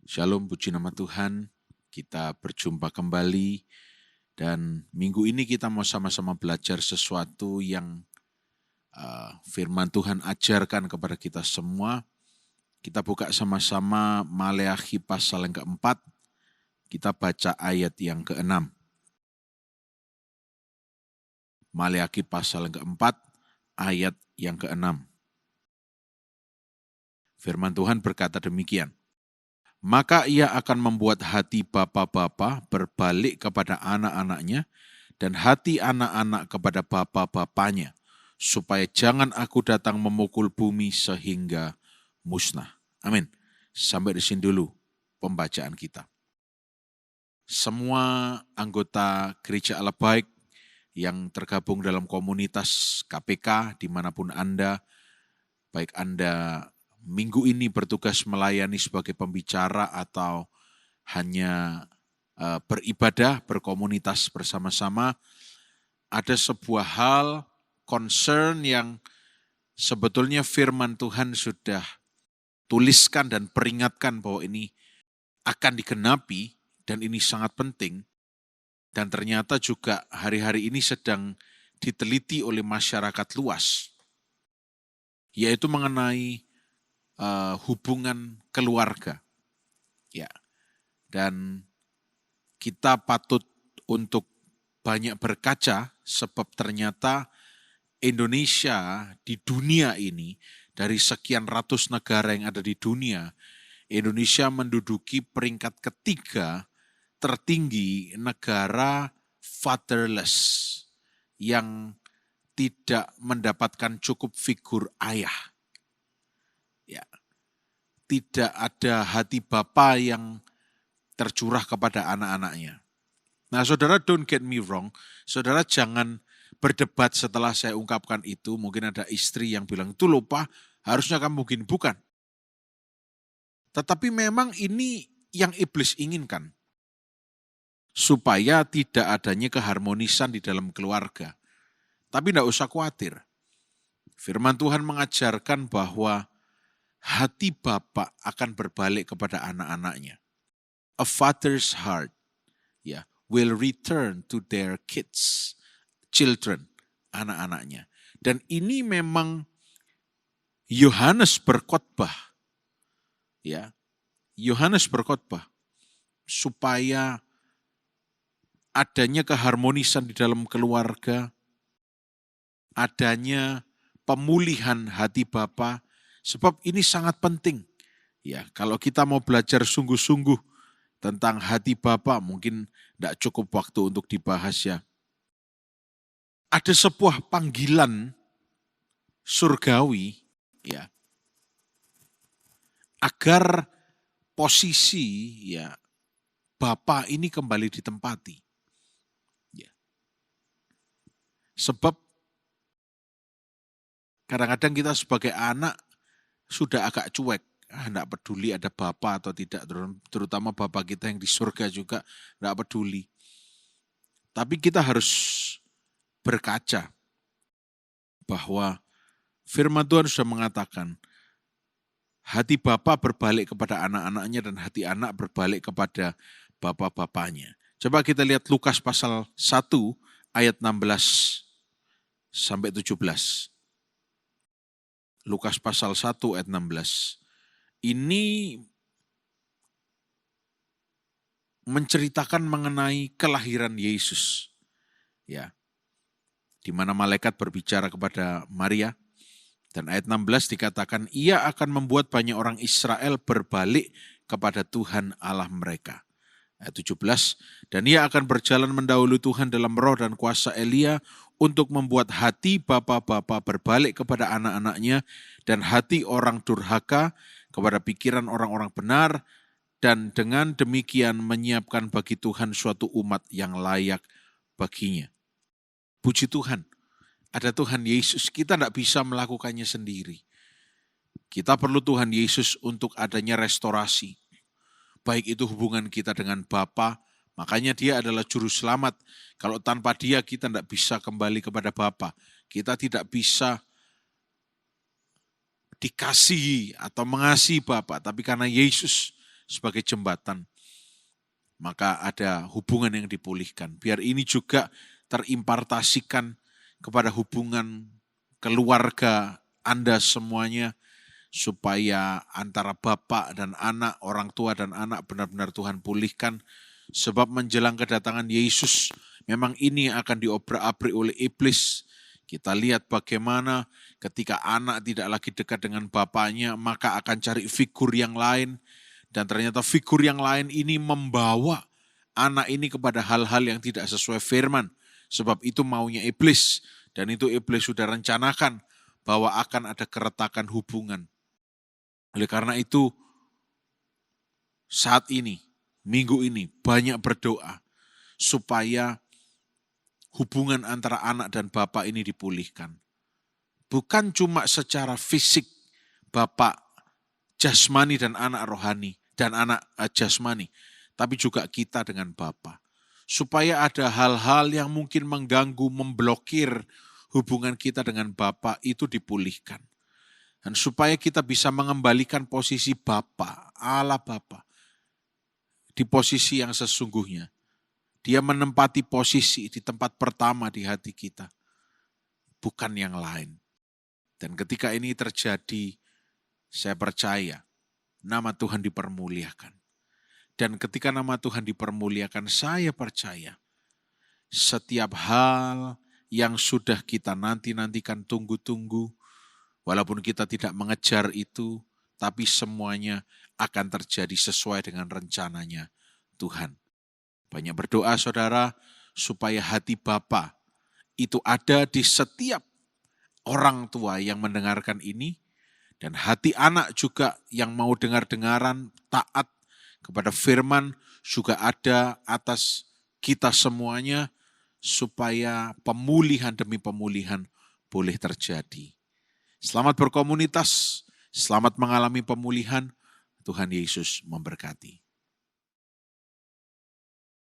Shalom, puji nama Tuhan. Kita berjumpa kembali dan minggu ini kita mau sama-sama belajar sesuatu yang firman Tuhan ajarkan kepada kita semua. Kita buka sama-sama Maleakhi pasal yang keempat. Kita baca ayat yang ke-6. Maleakhi pasal yang keempat, ayat yang ke-6. Firman Tuhan berkata demikian. Maka ia akan membuat hati bapa-bapa berbalik kepada anak-anaknya dan hati anak-anak kepada bapa-bapanya, supaya jangan aku datang memukul bumi sehingga musnah. Amin. Sampai di sini dulu pembacaan kita. Semua anggota Gereja Allah Baik yang tergabung dalam komunitas KPK dimanapun Anda, baik Anda minggu ini bertugas melayani sebagai pembicara atau hanya beribadah, berkomunitas bersama-sama, ada sebuah hal, concern yang sebetulnya firman Tuhan sudah tuliskan dan peringatkan bahwa ini akan digenapi dan ini sangat penting. Dan ternyata juga hari-hari ini sedang diteliti oleh masyarakat luas, yaitu mengenai hubungan keluarga. Ya. Dan kita patut untuk banyak berkaca sebab ternyata Indonesia di dunia ini, dari sekian ratus negara yang ada di dunia, Indonesia menduduki peringkat ketiga tertinggi negara fatherless yang tidak mendapatkan cukup figur ayah. Ya, tidak ada hati bapa yang tercurah kepada anak-anaknya. Nah, saudara, don't get me wrong, saudara jangan berdebat setelah saya ungkapkan itu. Mungkin ada istri yang bilang, itu lupa, harusnya kamu begini. Bukan. Tetapi memang ini yang iblis inginkan, supaya tidak adanya keharmonisan di dalam keluarga. Tapi tidak usah khawatir. Firman Tuhan mengajarkan bahwa hati Bapa akan berbalik kepada anak-anaknya. A father's heart will return to their kids, children, anak-anaknya. Dan ini memang Yohanes berkhotbah. Yohanes berkhotbah supaya adanya keharmonisan di dalam keluarga, adanya pemulihan hati Bapa. Sebab ini sangat penting. Ya, kalau kita mau belajar sungguh-sungguh tentang hati Bapa, mungkin tidak cukup waktu untuk dibahas ya. Ada sebuah panggilan surgawi ya, agar posisi ya Bapa ini kembali ditempati. Ya. Sebab kadang-kadang kita sebagai anak sudah agak cuek, tidak peduli ada Bapa atau tidak, terutama Bapa kita yang di surga juga tidak peduli. Tapi kita harus berkaca bahwa firman Tuhan sudah mengatakan, hati Bapa berbalik kepada anak-anaknya dan hati anak berbalik kepada bapa-bapanya. Coba kita lihat Lukas pasal 1 ayat 16 sampai 17. Lukas pasal 1 ayat 16. Ini menceritakan mengenai kelahiran Yesus. Ya. Di mana malaikat berbicara kepada Maria. Dan ayat 16 dikatakan, ia akan membuat banyak orang Israel berbalik kepada Tuhan Allah mereka. Ayat 17, dan ia akan berjalan mendahului Tuhan dalam roh dan kuasa Elia untuk membuat hati bapa-bapa berbalik kepada anak-anaknya dan hati orang durhaka kepada pikiran orang-orang benar, dan dengan demikian menyiapkan bagi Tuhan suatu umat yang layak baginya. Puji Tuhan, ada Tuhan Yesus, kita tidak bisa melakukannya sendiri. Kita perlu Tuhan Yesus untuk adanya restorasi. Baik itu hubungan kita dengan Bapa, makanya dia adalah juru selamat. Kalau tanpa dia kita tidak bisa kembali kepada Bapa. Kita tidak bisa dikasihi atau mengasihi Bapa, tapi karena Yesus sebagai jembatan. Maka ada hubungan yang dipulihkan. Biar ini juga terimpartasikan kepada hubungan keluarga Anda semuanya, supaya antara bapak dan anak, orang tua dan anak benar-benar Tuhan pulihkan. Sebab menjelang kedatangan Yesus, memang ini akan diobrak-abrik oleh iblis. Kita lihat bagaimana ketika anak tidak lagi dekat dengan bapaknya, maka akan cari figur yang lain. Dan ternyata figur yang lain ini membawa anak ini kepada hal-hal yang tidak sesuai firman. Sebab itu maunya iblis. Dan itu iblis sudah rencanakan bahwa akan ada keretakan hubungan. Oleh karena itu, saat ini, minggu ini, banyak berdoa supaya hubungan antara anak dan bapak ini dipulihkan. Bukan cuma secara fisik, bapak jasmani dan anak rohani, dan anak jasmani, tapi juga kita dengan Bapa. Supaya ada hal-hal yang mungkin mengganggu, memblokir hubungan kita dengan Bapa itu dipulihkan. Dan supaya kita bisa mengembalikan posisi Bapa, Allah Bapa, di posisi yang sesungguhnya. Dia menempati posisi di tempat pertama di hati kita, bukan yang lain. Dan ketika ini terjadi, saya percaya nama Tuhan dipermuliakan. Dan ketika nama Tuhan dipermuliakan, saya percaya setiap hal yang sudah kita nanti-nantikan, tunggu-tunggu, walaupun kita tidak mengejar itu, tapi semuanya akan terjadi sesuai dengan rencananya Tuhan. Banyak berdoa saudara, supaya hati Bapa itu ada di setiap orang tua yang mendengarkan ini, dan hati anak juga yang mau dengar-dengaran, taat kepada firman juga ada atas kita semuanya, supaya pemulihan demi pemulihan boleh terjadi. Selamat berkomunitas, selamat mengalami pemulihan. Tuhan Yesus memberkati.